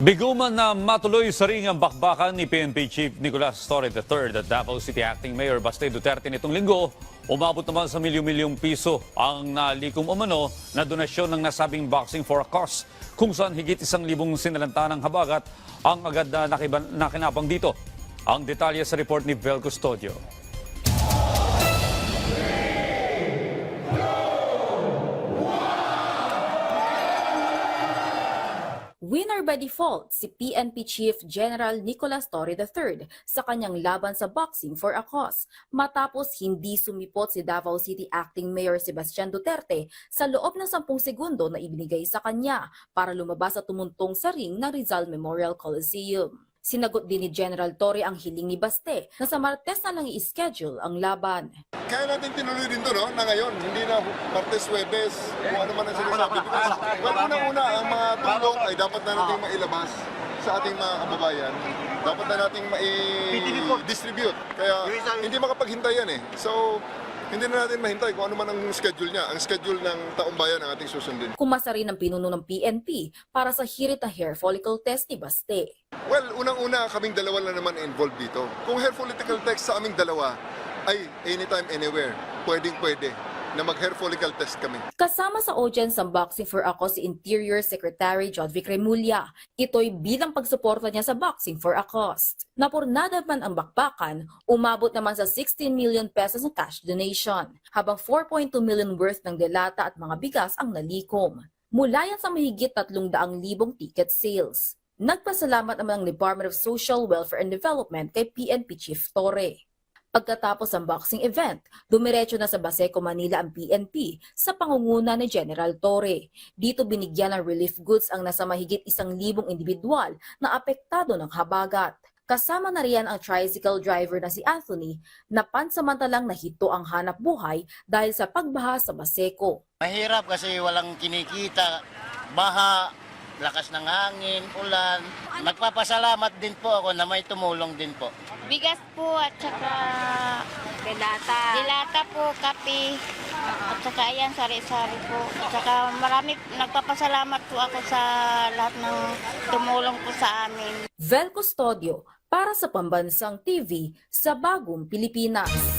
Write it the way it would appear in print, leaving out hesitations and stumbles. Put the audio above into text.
Bigo man na matuloy sa ring ang bakbakan ni PNP Chief Nicolas Torre III at Davao City Acting Mayor Baste Duterte nitong linggo, umabot naman sa milyon-milyong piso ang nalikom umano na donasyon ng nasabing Boxing for a Cause, kung saan higit 1,000 sinalantanang habagat ang agad na nakinabang dito. Ang detalye sa report ni Vel Custodio. Winner by default si PNP Chief General Nicolas Torre III sa kanyang laban sa Boxing for a Cause matapos hindi sumipot si Davao City Acting Mayor Sebastian Duterte sa loob ng 10 segundo na ibinigay sa kanya para lumabas at tumuntong sa ring ng Rizal Memorial Coliseum. Sinagot din ni General Torre ang hiling ni Baste na sa Martes na lang i-schedule ang laban. Kaya natin tinuloy din to, no? Na ngayon, hindi na Martes, Huwebes, kung ano man ang sinasabi. Well, unang-una, ang mga tulong ay dapat na natin mailabas sa ating mga kababayan. Dapat na natin mai-distribute. Kaya hindi makapaghintay yan eh. So, hindi na natin mahintay kung ano man ang schedule niya. Ang schedule ng taong bayan ang ating susundin. Kumasa rin ang pinuno ng PNP para sa Hirita hair follicle test ni Baste. Well, unang-una, kaming dalawa lang naman involved dito. Kung hair follicle test sa aming dalawa, ay anytime, anywhere, pwedeng-pwede na mag-hair follicle test kami. Kasama sa audience ng Boxing for a Cause si Interior Secretary John Vic Remulla. Ito'y bilang pagsuporta niya sa Boxing for a Cause. Napurnada man ang bakbakan, umabot naman sa 16 million pesos na cash donation, habang 4.2 million worth ng delata at mga bigas ang nalikom. Mula yan sa mahigit 300,000 ticket sales. Nagpasalamat naman ang Department of Social Welfare and Development kay PNP Chief Torre. Pagkatapos ng boxing event, dumiretso na sa Baseco, Manila ang PNP sa pangunguna ni General Torre. Dito binigyan ng relief goods ang nasa mahigit 1,000 individual na apektado ng habagat. Kasama na riyan ang tricycle driver na si Anthony na pansamantalang nahito ang hanap buhay dahil sa pagbaha sa Baseco. Mahirap kasi walang kinikita, baha, lakas ng hangin, ulan. Nagpapasalamat din po ako na may tumulong din po. Bigas po at saka dilata po, kape, at saka ayan, sari-sari po. At saka nagpapasalamat po ako sa lahat ng tumulong po sa amin. Vel Custodio para sa Pambansang TV sa Bagong Pilipinas.